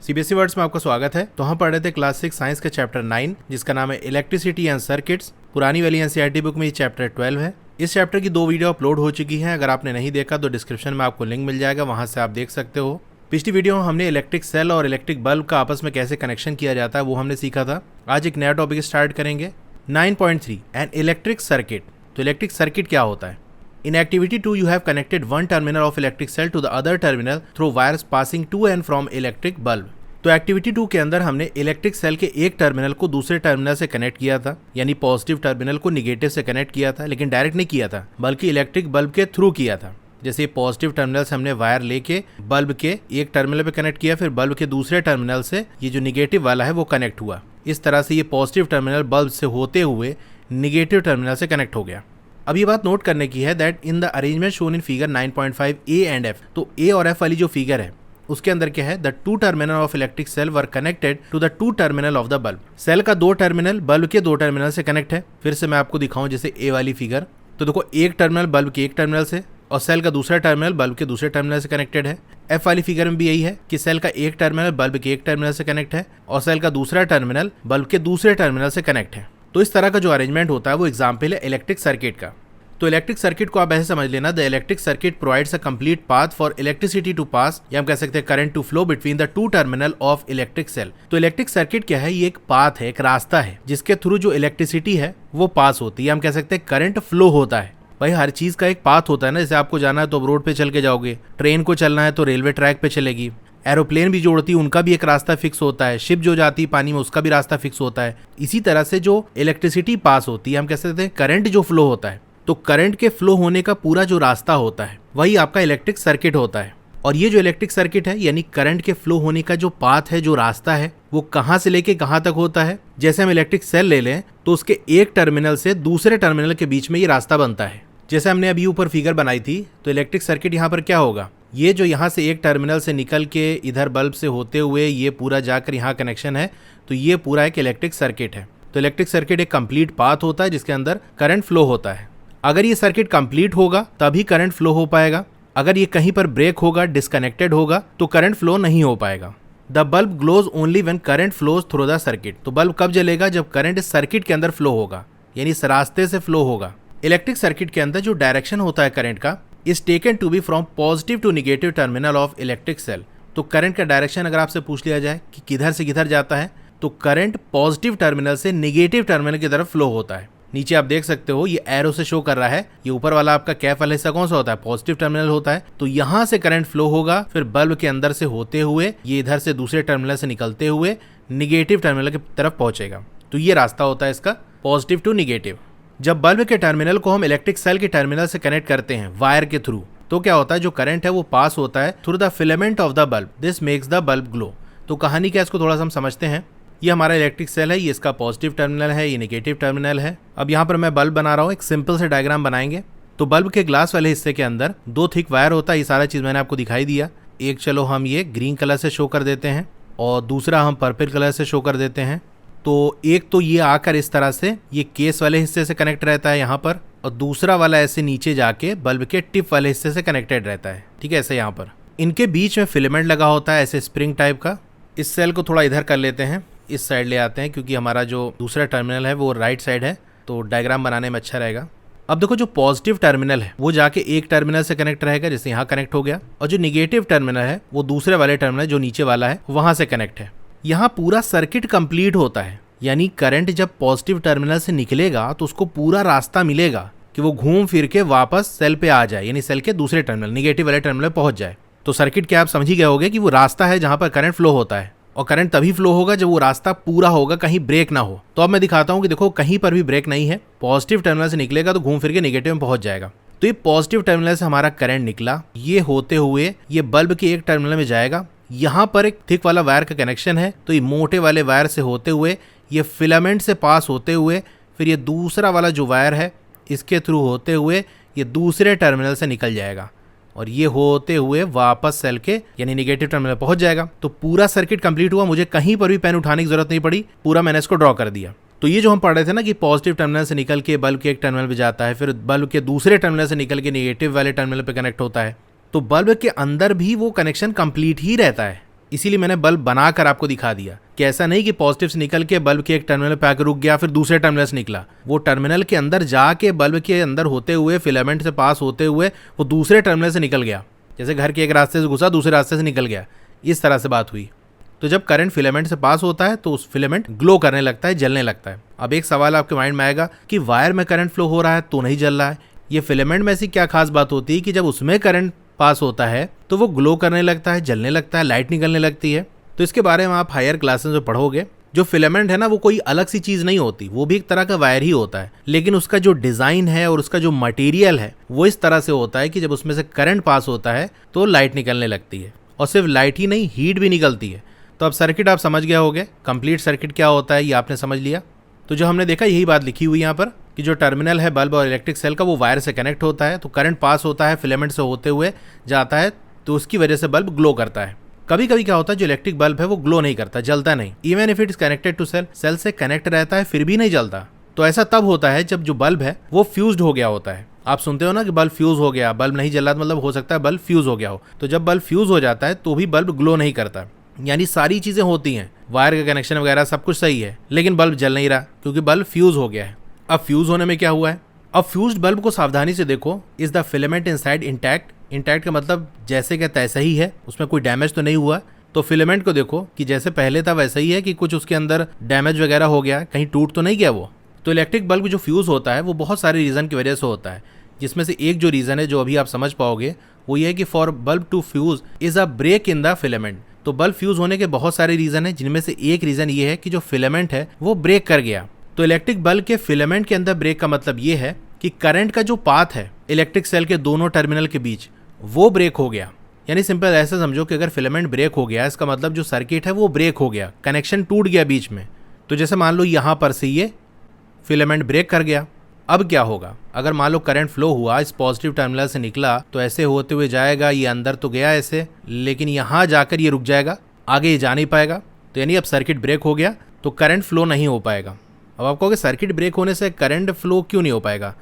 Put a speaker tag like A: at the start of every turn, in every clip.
A: CBSE words में आपका स्वागत है। तो हम पढ़ रहे थे क्लास 6 साइंस के चैप्टर 9 जिसका नाम है इलेक्ट्रिसिटी एंड सर्किट्स। पुरानी वाली एनसीईआरटी बुक में ये चैप्टर 12 है। इस चैप्टर की 2 वीडियो अपलोड हो चुकी हैं। अगर आपने नहीं देखा तो डिस्क्रिप्शन में आपको लिंक मिल जाएगा, वहां से आप देख सकते हो। पिछली वीडियो में हमने इलेक्ट्रिक सेल और इलेक्ट्रिक बल्ब का आपस में कैसे कनेक्शन किया जाता है वो हमने सीखा था। आज एक नया टॉपिक स्टार्ट करेंगे। 9.3 एन इलेक्ट्रिक सर्किट। तो इलेक्ट्रिक सर्किट क्या होता है? In activity 2, you have connected one terminal of electric cell to the other terminal through wires passing to and from electric bulb. तो एक्टिविटी 2 के अंदर हमने इलेक्ट्रिक सेल के एक टर्मिनल को दूसरे टर्मिनल से कनेक्ट किया था, यानी पॉजिटिव टर्मिनल को निगेटिव से कनेक्ट किया था, लेकिन डायरेक्ट नहीं किया था बल्कि इलेक्ट्रिक बल्ब के थ्रू किया था। जैसे पॉजिटिव टर्मिनल से हमने वायर लेके बल्ब के एक टर्मिनल पे कनेक्ट किया, फिर बल्ब के दूसरे टर्मिनल से ये जो निगेटिव वाला है वो कनेक्ट हुआ। इस तरह से ये पॉजिटिव टर्मिनल बल्ब से होते हुए निगेटिव टर्मिनल से कनेक्ट हो गया। अब ये बात नोट करने की है that in the arrangement shown in figure 9.5 A and F. तो ए और एफ वाली जो फिगर है उसके अंदर क्या है, the 2 terminal of electric cell were connected to the 2 terminal of the bulb. Cell का 2 टर्मिनल बल्ब के 2 टर्मिनल से कनेक्ट है। फिर से मैं आपको दिखाऊं जैसे ए वाली फिगर। तो देखो एक टर्मिनल बल्ब के एक टर्मिनल से और सेल का दूसरा टर्मिनल बल्ब के दूसरे टर्मिनल से कनेक्टेड है। एफ वाली फिगर में भी यही है कि सेल का एक टर्मिनल बल्ब के एक टर्मिनल से कनेक्ट है और सेल का दूसरा टर्मिनल बल्ब के दूसरे टर्मिनल से कनेक्ट है। तो इस तरह का जो अरेंजमेंट होता है वो एग्जाम्पल है इलेक्ट्रिक सर्किट का। तो इलेक्ट्रिक सर्किट को आप ऐसे समझ लेना, the electric circuit provides a complete path for electricity to pass, या हम कह सकते हैं current to flow between the 2 terminal of electric cell. तो इलेक्ट्रिक सर्किट क्या है? ये एक पाथ है, एक रास्ता है जिसके थ्रू जो इलेक्ट्रिसिटी है वो पास होती है, हम कह सकते हैं करंट फ्लो होता है। भाई हर चीज का एक पाथ होता है ना, जैसे आपको जाना है तो रोड पे चल के जाओगे, ट्रेन को चलना है तो रेलवे ट्रैक पे चलेगी, एरोप्लेन भी जो उड़ती है उनका भी एक रास्ता फिक्स होता है, शिप जो जाती है पानी में उसका भी रास्ता फिक्स होता है। इसी तरह से जो इलेक्ट्रिसिटी पास होती है, हम कह सकते हैं करंट जो फ्लो होता है, तो करंट के फ्लो होने का पूरा जो रास्ता होता है वही आपका इलेक्ट्रिक सर्किट होता है। और ये जो इलेक्ट्रिक सर्किट है यानी करंट के फ्लो होने का जो पाथ है, जो रास्ता है, वो कहां से लेके कहां तक होता है। जैसे हम इलेक्ट्रिक सेल ले लें तो उसके एक टर्मिनल से दूसरे टर्मिनल के बीच में ये रास्ता बनता है। जैसे हमने अभी ऊपर फिगर बनाई थी, तो इलेक्ट्रिक सर्किट यहाँ पर क्या होगा, ये जो यहाँ से एक टर्मिनल से निकल के इधर बल्ब से होते हुए ये पूरा जाकर यहाँ कनेक्शन है, तो ये पूरा एक इलेक्ट्रिक सर्किट है। तो इलेक्ट्रिक सर्किट एक कंप्लीट पाथ होता है जिसके अंदर करंट फ्लो होता है। अगर ये सर्किट कंप्लीट होगा तभी करंट फ्लो हो पाएगा। अगर ये कहीं पर ब्रेक होगा, डिस्कनेक्टेड होगा, तो करंट फ्लो नहीं हो पाएगा। The bulb glows only when current flows through the circuit. तो बल्ब कब जलेगा? जब करंट इस सर्किट के अंदर फ्लो होगा, यानी इस रास्ते से फ्लो होगा। इलेक्ट्रिक सर्किट के अंदर जो डायरेक्शन होता है करंट का, is taken to be from positive to negative terminal of electric cell. तो करंट का डायरेक्शन अगर आपसे पूछ लिया जाए कि किधर से किधर जाता है, तो करंट पॉजिटिव टर्मिनल से निगेटिव टर्मिनल की तरफ फ्लो होता है। नीचे आप देख सकते हो ये एरो से शो कर रहा है, ये ऊपर वाला आपका कैप वाला हिस्सा कौन सा होता है? पॉजिटिव टर्मिनल होता है। तो यहाँ से करंट फ्लो होगा, फिर बल्ब के अंदर से होते हुए ये इधर से दूसरे टर्मिनल से निकलते हुए निगेटिव टर्मिनल की तरफ पहुंचेगा। तो ये रास्ता होता है इसका, पॉजिटिव टू निगेटिव। जब बल्ब के टर्मिनल को हम इलेक्ट्रिक सेल के टर्मिनल से कनेक्ट करते हैं वायर के थ्रू, तो क्या होता है, जो करंट है वो पास होता है through the filament of the bulb, this makes the bulb glow. तो कहानी क्या है इसको थोड़ा सा हम समझते हैं। ये हमारा इलेक्ट्रिक सेल है, ये इसका पॉजिटिव टर्मिनल है, ये नेगेटिव टर्मिनल है। अब यहाँ पर मैं बल्ब बना रहा हूँ, एक सिंपल से डायग्राम बनाएंगे। तो बल्ब के ग्लास वाले हिस्से के अंदर 2 थिक वायर होता है, ये सारा चीज मैंने आपको दिखाई दिया। एक चलो हम ये ग्रीन कलर से शो कर देते हैं और दूसरा हम पर्पल कलर से शो कर देते हैं। तो एक तो ये आकर इस तरह से ये केस वाले हिस्से से कनेक्ट रहता है यहाँ पर, और दूसरा वाला ऐसे नीचे जाके बल्ब के टिप वाले हिस्से से कनेक्टेड रहता है। ठीक है, ऐसे यहाँ पर इनके बीच में फिलामेंट लगा होता है, ऐसे स्प्रिंग टाइप का। इस सेल को थोड़ा इधर कर लेते हैं, इस साइड ले आते हैं, क्योंकि हमारा जो दूसरा टर्मिनल है वो राइट साइड है, तो डायग्राम बनाने में अच्छा रहेगा। अब देखो जो पॉजिटिव टर्मिनल है वो जाके एक टर्मिनल से कनेक्ट रहेगा, जैसे यहाँ कनेक्ट हो गया, और जो निगेटिव टर्मिनल है वो दूसरे वाले टर्मिनल जो नीचे वाला है वहां से कनेक्ट है। यहाँ पूरा सर्किट कंप्लीट होता है, यानी करंट जब पॉजिटिव टर्मिनल से निकलेगा तो उसको पूरा रास्ता मिलेगा कि वो घूम फिर के वापस सेल पे आ जाए, यानी सेल के दूसरे टर्मिनल निगेटिव वाले टर्मिनल पहुंच जाए। तो सर्किट क्या आप समझ ही गए होगे कि वो रास्ता है जहां पर करंट फ्लो होता है, और करंट तभी फ्लो होगा जब वो रास्ता पूरा होगा, कहीं ब्रेक ना हो। तो अब मैं दिखाता हूं कि देखो कहीं पर भी ब्रेक नहीं है, पॉजिटिव टर्मिनल से निकलेगा तो घूम फिर के नेगेटिव में पहुंच जाएगा। तो ये पॉजिटिव टर्मिनल से हमारा करंट निकला, ये होते हुए ये बल्ब के एक टर्मिनल में जाएगा। यहाँ पर एक थिक वाला वायर का कनेक्शन है, तो ये मोटे वाले वायर से होते हुए ये फिलामेंट से पास होते हुए फिर ये दूसरा वाला जो वायर है इसके थ्रू होते हुए ये दूसरे टर्मिनल से निकल जाएगा, और ये होते हुए वापस सेल के यानी नेगेटिव टर्मिनल पहुंच जाएगा। तो पूरा सर्किट कंप्लीट हुआ, मुझे कहीं पर भी पेन उठाने की जरूरत नहीं पड़ी, पूरा मैंने इसको ड्रॉ कर दिया। तो ये जो हम पढ़ रहे थे ना कि पॉजिटिव टर्मिनल से निकल के बल्ब के एक टर्मिनल पे जाता है, फिर बल्ब के दूसरे टर्मिनल से निकल के नेगेटिव वाले टर्मिनल पे कनेक्ट होता है, तो बल्ब के अंदर भी वो कनेक्शन कंप्लीट ही रहता है। इसीलिए मैंने बल्ब बनाकर आपको दिखा दिया कि ऐसा नहीं कि पॉजिटिव से निकल के बल्ब के एक टर्मिनल पे आकर रुक गया फिर दूसरे टर्मिनल से निकला। वो टर्मिनल के अंदर जाके बल्ब के अंदर होते हुए फिलामेंट से पास होते हुए वो दूसरे टर्मिनल से निकल गया। जैसे घर के एक रास्ते से घुसा दूसरे रास्ते से निकल गया, इस तरह से बात हुई। तो जब करंट फिलामेंट से पास होता है तो उस फिलामेंट ग्लो करने लगता है, जलने लगता है। अब एक सवाल आपके माइंड में आएगा कि वायर में करंट फ्लो हो रहा है तो नहीं जल रहा है, ये फिलामेंट में ऐसी क्या खास बात होती है कि जब उसमें करंट पास होता है तो वो ग्लो करने लगता है, जलने लगता है, लाइट निकलने लगती है। तो इसके बारे में आप हायर क्लासेस में पढ़ोगे। जो फिलामेंट है ना वो कोई अलग सी चीज नहीं होती, वो भी एक तरह का वायर ही होता है, लेकिन उसका जो डिजाइन है और उसका जो मटेरियल है वो इस तरह से होता है कि जब उसमें से करंट पास होता है तो लाइट निकलने लगती है। और सिर्फ लाइट ही नहीं, हीट भी निकलती है। तो अब सर्किट आप समझ गए होगे, कंप्लीट सर्किट क्या होता है ये आपने समझ लिया। तो जो हमने देखा यही बात लिखी हुई यहाँ पर कि जो टर्मिनल है बल्ब और इलेक्ट्रिक सेल का वो वायर से कनेक्ट होता है, तो करंट पास होता है, फिलामेंट से होते हुए जाता है, तो उसकी वजह से बल्ब ग्लो करता है। कभी कभी क्या होता है जो इलेक्ट्रिक बल्ब है वो ग्लो नहीं करता, जलता नहीं। Even if it is connected to cell, cell से कनेक्ट रहता है फिर भी नहीं जलता। तो ऐसा तब होता है जब जो बल्ब है वो फ्यूज्ड हो गया होता है। आप सुनते हो ना कि बल्ब फ्यूज हो गया, बल्ब नहीं जल रहा, मतलब हो सकता है बल्ब फ्यूज हो गया हो। तो जब बल्ब फ्यूज हो जाता है तो भी बल्ब ग्लो नहीं करता। यानी सारी चीजें होती हैं, वायर का कनेक्शन वगैरह सब कुछ सही है, लेकिन बल्ब जल नहीं रहा क्योंकि बल्ब फ्यूज हो गया है। अब फ्यूज होने में क्या हुआ है, अब फ्यूज्ड बल्ब को सावधानी से देखो। Is the filament inside intact, intact का मतलब जैसे का तैसा ही है, उसमें कोई डैमेज तो नहीं हुआ। तो फिलामेंट को देखो कि जैसे पहले था वैसा ही है कि कुछ उसके अंदर डैमेज वगैरह हो गया, कहीं टूट तो नहीं गया वो। तो इलेक्ट्रिक बल्ब जो फ्यूज होता है वो बहुत सारे रीजन की वजह से होता है, जिसमें से एक जो रीजन है जो अभी आप समझ पाओगे वो ये है कि for bulb to fuse is a break in the filament. तो बल्ब फ्यूज होने के बहुत सारे रीजन है, जिनमें से एक रीजन ये है कि जो फिलामेंट है वो ब्रेक कर गया। तो इलेक्ट्रिक बल्ब के फिलामेंट के अंदर ब्रेक का मतलब ये है कि करंट का जो पाथ है इलेक्ट्रिक सेल के दोनों टर्मिनल के बीच वो ब्रेक हो गया। यानी सिंपल ऐसा समझो कि अगर फिलामेंट ब्रेक हो गया इसका मतलब जो सर्किट है वो ब्रेक हो गया, कनेक्शन टूट गया बीच में। तो जैसे मान लो यहाँ पर से ये फिलामेंट ब्रेक कर गया, अब क्या होगा, अगर मान लो करंट फ्लो हुआ, इस पॉजिटिव टर्मिनल से निकला तो ऐसे होते हुए जाएगा, ये अंदर तो गया ऐसे, लेकिन यहाँ जाकर ये रुक जाएगा, आगे ये जा नहीं पाएगा। तो यानी अब सर्किट ब्रेक हो गया तो करंट फ्लो नहीं हो पाएगा। अब आप कहोगे सर्किट ब्रेक होने से करंट फ्लो क्यों नहीं हो पाएगा।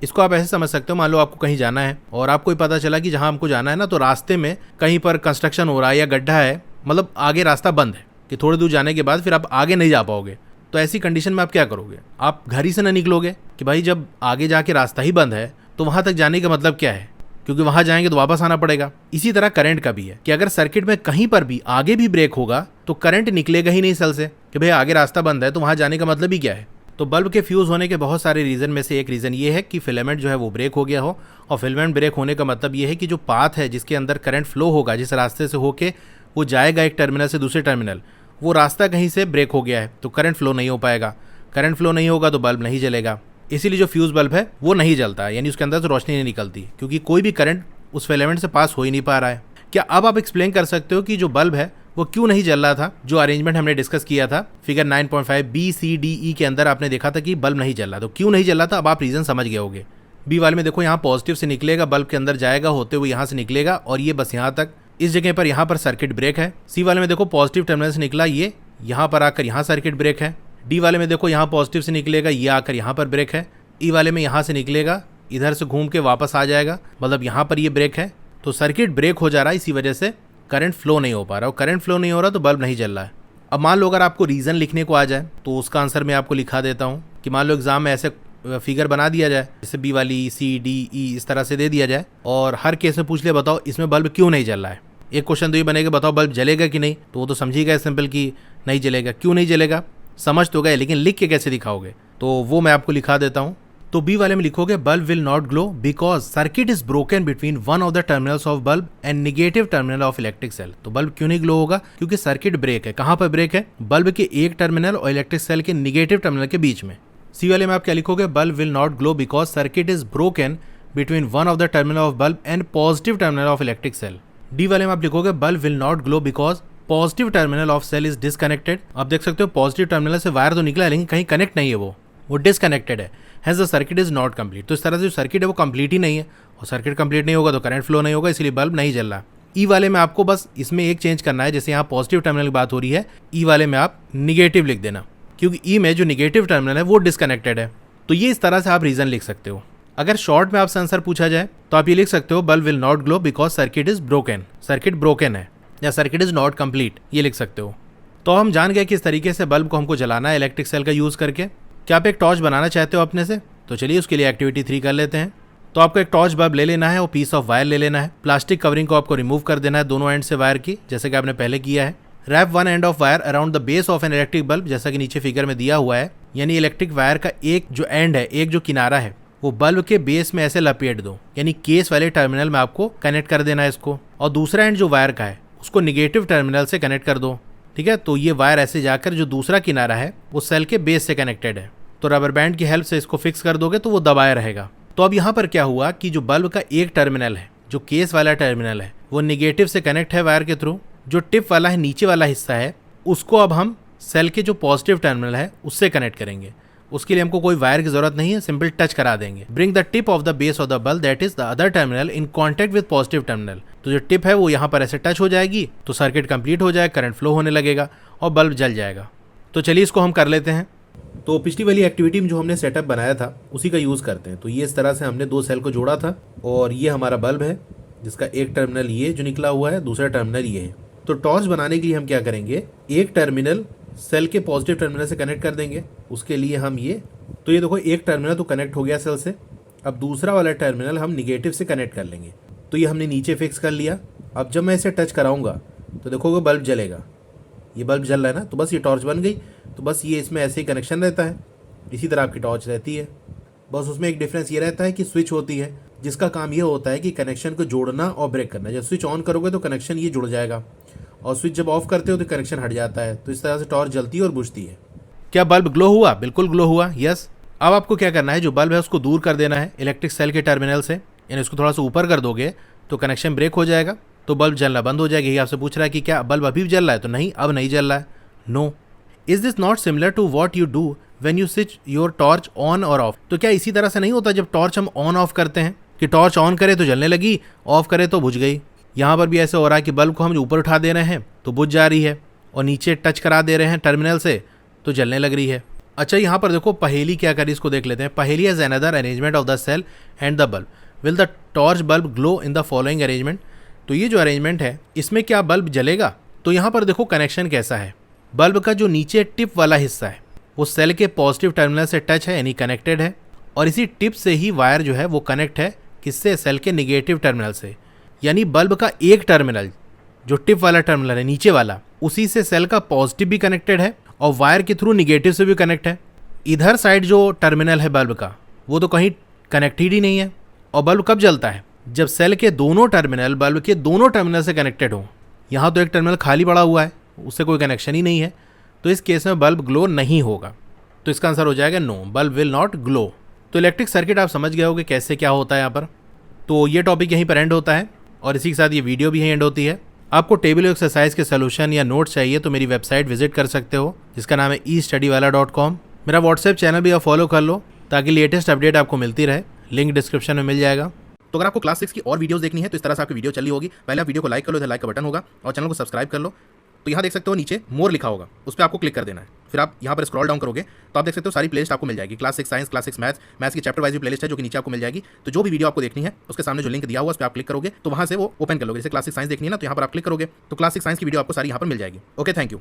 A: इसको आप ऐसे समझ सकते हो, मान लो आपको कहीं जाना है और आपको पता चला कि जहाँ हमको जाना है ना तो रास्ते में कहीं पर कंस्ट्रक्शन हो रहा है या गड्ढा है, मतलब आगे रास्ता बंद है कि थोड़ी दूर जाने के बाद फिर आप आगे नहीं जा पाओगे। तो ऐसी कंडीशन में आप क्या करोगे, आप घर ही से ना निकलोगे कि भाई जब आगे जाके रास्ता ही बंद है तो वहां तक जाने का मतलब क्या है, क्योंकि वहां जाएंगे तो वापस आना पड़ेगा। इसी तरह करंट का भी है कि अगर सर्किट में कहीं पर भी आगे भी ब्रेक होगा तो करंट निकलेगा ही नहीं सेल से कि भाई आगे रास्ता बंद है, तो वहां जाने का मतलब ही क्या है। तो बल्ब के फ्यूज होने के बहुत सारे रीजन में से एक रीजन ये है कि फिलामेंट जो है वो ब्रेक हो गया हो। और फिलामेंट ब्रेक होने का मतलब ये है कि जो पाथ है जिसके अंदर करंट फ्लो होगा, जिस रास्ते से होके वो जाएगा एक टर्मिनल से दूसरे टर्मिनल, वो रास्ता कहीं से ब्रेक हो गया है, तो करंट फ्लो नहीं हो पाएगा। करंट फ्लो नहीं होगा तो बल्ब नहीं जलेगा। इसीलिए जो फ्यूज बल्ब है वो नहीं जलता है, यानी उसके अंदर से रोशनी नहीं निकलती, क्योंकि कोई भी करंट उस फिलामेंट से पास हो ही नहीं पा रहा है। क्या अब आप एक्सप्लेन कर सकते हो कि जो बल्ब है वो क्यों नहीं जल रहा था, जो अरेंजमेंट हमने डिस्कस किया था फिगर 9.5 BCDE के अंदर आपने देखा था कि बल्ब नहीं जल रहा, तो क्यों नहीं जल रहा था अब आप रीजन समझ गए होगे। बी वाले में देखो यहाँ पॉजिटिव से निकलेगा, बल्ब के अंदर जाएगा, होते हुए यहाँ से निकलेगा और ये बस यहाँ तक, इस जगह पर यहाँ पर सर्किट ब्रेक है। सी वाले में देखो पॉजिटिव टर्मिनल से निकला, ये यहाँ पर आकर यहाँ सर्किट ब्रेक है। डी वाले में देखो यहाँ पॉजिटिव से निकलेगा, ये आकर यहाँ पर ब्रेक है। ई वाले में यहाँ से निकलेगा, इधर से घूम के वापस आ जाएगा, मतलब यहाँ पर ये ब्रेक है। तो सर्किट ब्रेक हो जा रहा है, इसी वजह से करंट फ्लो नहीं हो पा रहा, और करंट फ्लो नहीं हो रहा तो बल्ब नहीं जल रहा है। अब मान लो अगर आपको रीज़न लिखने को आ जाए तो उसका आंसर मैं आपको लिखा देता हूँ कि मान लो एग्जाम में ऐसे फिगर बना दिया जाए, जैसे बी वाली सी डी ई इस तरह से दे दिया जाए, और हर केस में पूछ ले बताओ इसमें बल्ब क्यों नहीं जल रहा है। एक क्वेश्चन तो ये बनेगा बताओ बल्ब जलेगा कि नहीं, तो वो तो समझिएगा सिंपल कि नहीं जलेगा। क्यों नहीं जलेगा समझ तो गए, लेकिन लिख के कैसे दिखाओगे, तो वो मैं आपको लिखा देता हूँ। तो बी वाले में लिखोगे bulb will not glow because circuit is broken between one of the terminals of bulb and negative terminal of electric cell. तो बल्ब क्यों नहीं ग्लो होगा, क्योंकि सर्किट ब्रेक है। कहाँ पर ब्रेक है, बल्ब के एक टर्मिनल और इलेक्ट्रिक सेल के निगेटिव टर्मिनल के बीच में। सी वाले में आप क्या लिखोगे, bulb will not glow because circuit is broken between one of the terminal of bulb and positive terminal of electric cell. D वाले में आप लिखोगे bulb will not glow because positive terminal of cell is disconnected. आप देख सकते हो positive terminal से wire तो निकला है लेकिन कहीं कनेक्ट नहीं है, वो डिसकनेक्टेड है, has the circuit is not complete. तो इस तरह से जो सर्किट है वो कंप्लीट ही नहीं है, और सर्किट कंप्लीट नहीं होगा तो करंट फ्लो नहीं होगा, इसलिए बल्ब नहीं जल रहा। ई वाले में आपको बस इसमें एक चेंज करना है, जैसे यहाँ पॉजिटिव टर्मिनल की बात हो रही है, ई वाले में आप निगेटिव लिख देना, क्योंकि ई में जो निगेटिव टर्मिनल है वो डिसकनेक्टेड है। तो ये इस तरह से आप रीजन लिख सकते हो। अगर शॉर्ट में आपसे आंसर पूछा जाए तो आप ये लिख सकते हो bulb will not glow because circuit is broken, circuit broken है। या सर्किट इज नॉट कंप्लीट, ये लिख सकते हो। तो हम जान गए किस तरीके से बल्ब को हमको जलाना है इलेक्ट्रिक सेल का यूज़ करके। क्या आप एक टॉर्च बनाना चाहते हो अपने से? तो चलिए उसके लिए एक्टिविटी 3 कर लेते हैं। तो आपको एक टॉर्च बल्ब ले लेना है और पीस ऑफ वायर ले लेना है। प्लास्टिक कवरिंग को आपको रिमूव कर देना है दोनों एंड से वायर की, जैसे कि आपने पहले किया है। Wrap one end of wire around the base of an electric bulb, जैसा कि नीचे फिगर में दिया हुआ है। यानी इलेक्ट्रिक वायर का एक जो एंड है, एक जो किनारा है, वो बल्ब के बेस में ऐसे लपेट दो, यानी केस वाले टर्मिनल में आपको कनेक्ट कर देना है इसको। और दूसरा एंड जो वायर का है उसको निगेटिव टर्मिनल से कनेक्ट कर दो, ठीक है। तो ये वायर ऐसे जाकर जो दूसरा किनारा है वो सेल के बेस से कनेक्टेड है। तो रबर बैंड की हेल्प से इसको फिक्स कर दोगे तो वो दबाए रहेगा। तो अब यहाँ पर क्या हुआ कि जो बल्ब का एक टर्मिनल है, जो केस वाला टर्मिनल है, वो निगेटिव से कनेक्ट है वायर के थ्रू। जो टिप वाला है, नीचे वाला हिस्सा है, उसको अब हम सेल के जो पॉजिटिव टर्मिनल है उससे कनेक्ट करेंगे। उसके लिए हमको कोई वायर की जरूरत नहीं है, सिंपल टच करा देंगे। Bring the tip of the base of the bulb that is the other terminal in contact with positive terminal. तो जो टिप है वो यहाँ पर ऐसे टच हो जाएगी तो सर्किट कंप्लीट हो जाएगा, करंट फ्लो होने लगेगा और बल्ब जल जाएगा। तो चलिए इसको हम कर लेते हैं। तो पिछली वाली एक्टिविटी में जो हमने सेटअप बनाया था उसी का यूज़ करते हैं। तो ये इस तरह से हमने 2 सेल को जोड़ा था और ये हमारा बल्ब है जिसका एक टर्मिनल ये जो निकला हुआ है, दूसरा टर्मिनल ये है। तो टॉर्च बनाने के लिए हम क्या करेंगे, एक टर्मिनल सेल के पॉजिटिव टर्मिनल से कनेक्ट कर देंगे। उसके लिए हम ये देखो एक टर्मिनल तो कनेक्ट हो गया सेल से। अब दूसरा वाला टर्मिनल हम निगेटिव से कनेक्ट कर लेंगे। तो ये हमने नीचे फिक्स कर लिया। अब जब मैं इसे टच कराऊंगा तो देखोगे बल्ब जलेगा। ये बल्ब जल रहा है ना, तो बस ये टॉर्च बन गई। तो बस ये इसमें ऐसे ही कनेक्शन रहता है, इसी तरह आपकी टॉर्च रहती है। बस उसमें एक डिफरेंस ये रहता है कि स्विच होती है जिसका काम ये होता है कि कनेक्शन को जोड़ना और ब्रेक करना। जब स्विच ऑन करोगे तो कनेक्शन ये जुड़ जाएगा और स्विच जब ऑफ करते हो तो कनेक्शन हट जाता है। तो इस तरह से टॉर्च जलती है और बुझती है। क्या बल्ब ग्लो हुआ? बिल्कुल ग्लो हुआ, यस। अब आपको क्या करना है, जो बल्ब है उसको दूर कर देना है इलेक्ट्रिक सेल के टर्मिनल से, यानी उसको थोड़ा सा ऊपर कर दोगे तो कनेक्शन ब्रेक हो जाएगा, तो बल्ब जलना बंद हो जाएगा। यही आपसे पूछ रहा है कि क्या बल्ब अभी भी जल रहा है? तो नहीं, अब नहीं जल रहा है। No. Is this not similar to what you do when you switch your torch on और ऑफ? तो क्या इसी तरह से नहीं होता जब टॉर्च हम ऑन ऑफ करते हैं कि टॉर्च ऑन करे तो जलने लगी, ऑफ करे तो बुझ गई। यहाँ पर भी ऐसे हो रहा है कि बल्ब को हम ऊपर उठा दे रहे हैं तो बुझ जा रही है और नीचे टच करा दे रहे हैं टर्मिनल से तो जलने लग रही है। अच्छा, यहाँ पर देखो पहेली क्या करी, इसको देख लेते हैं। Paheli is another arrangement of the cell and the bulb. Will the torch bulb glow in the following arrangement? तो ये जो अरेंजमेंट है इसमें क्या बल्ब जलेगा? तो यहाँ पर देखो कनेक्शन कैसा है। बल्ब का जो नीचे टिप वाला हिस्सा है वो सेल के पॉजिटिव टर्मिनल से टच है, यानी कनेक्टेड है। और इसी टिप से ही वायर जो है वो कनेक्ट है किससे? सेल के निगेटिव टर्मिनल से। यानी बल्ब का एक टर्मिनल जो टिप वाला टर्मिनल है नीचे वाला, उसी से सेल का पॉजिटिव भी कनेक्टेड है और वायर के थ्रू निगेटिव से भी कनेक्ट है। इधर साइड जो टर्मिनल है बल्ब का वो तो कहीं कनेक्टेड ही नहीं है। और बल्ब कब जलता है? जब सेल के दोनों टर्मिनल बल्ब के दोनों टर्मिनल से कनेक्टेड हो। यहाँ तो एक टर्मिनल खाली पड़ा हुआ है, उससे कोई कनेक्शन ही नहीं है, तो इस केस में बल्ब ग्लो नहीं होगा। तो इसका आंसर हो जाएगा no, bulb will not glow. तो इलेक्ट्रिक सर्किट आप समझ गए होगे कैसे क्या होता है यहाँ पर। तो ये टॉपिक यहीं पर एंड होता है और इसी के साथ ये वीडियो भी यहीं एंड होती है। आपको टेबल एक्सरसाइज के सोल्यूशन या नोट्स चाहिए तो मेरी वेबसाइट विजिट कर सकते हो जिसका नाम है estudywala.com। मेरा व्हाट्सएप चैनल भी आप फॉलो कर लो ताकि लेटेस्ट अपडेट आपको मिलती रहे। लिंक डिस्क्रिप्शन में मिल जाएगा। तो अगर आपको क्लास 6 की और वीडियोस देखनी है तो इस तरह से आपकी वीडियो चली होगी। पहले आप वीडियो को लाइक कर लो, इधर लाइक का बटन होगा और चैनल को सब्सक्राइब कर लो। तो यहाँ देख सकते हो नीचे मोर लिखा होगा, उस पर आपको क्लिक कर देना है। फिर आप यहाँ पर स्क्रॉल डाउन करोगे तो आप देख सकते हो सारी प्लेलिस्ट आपको मिल जाएगी। क्लास 6 साइंस, क्लास 6 मैथ्स की चैप्टर वाइज भी प्लेलिस्ट है जो कि नीचे आपको मिल जाएगी। तो जो भी वीडियो आपको देखनी है उसके सामने जो लिंक दिया हुआ उस पर आप क्लिक करोगे तो वहाँ से वो ओपन कर लोगे। जैसे क्लास 6 साइंस देखनी है ना तो यहाँ पर आप क्लिक करोगे तो क्लास 6 साइंस की वीडियो आपको सारी यहाँ पर मिल जाएगी। Okay, thank you.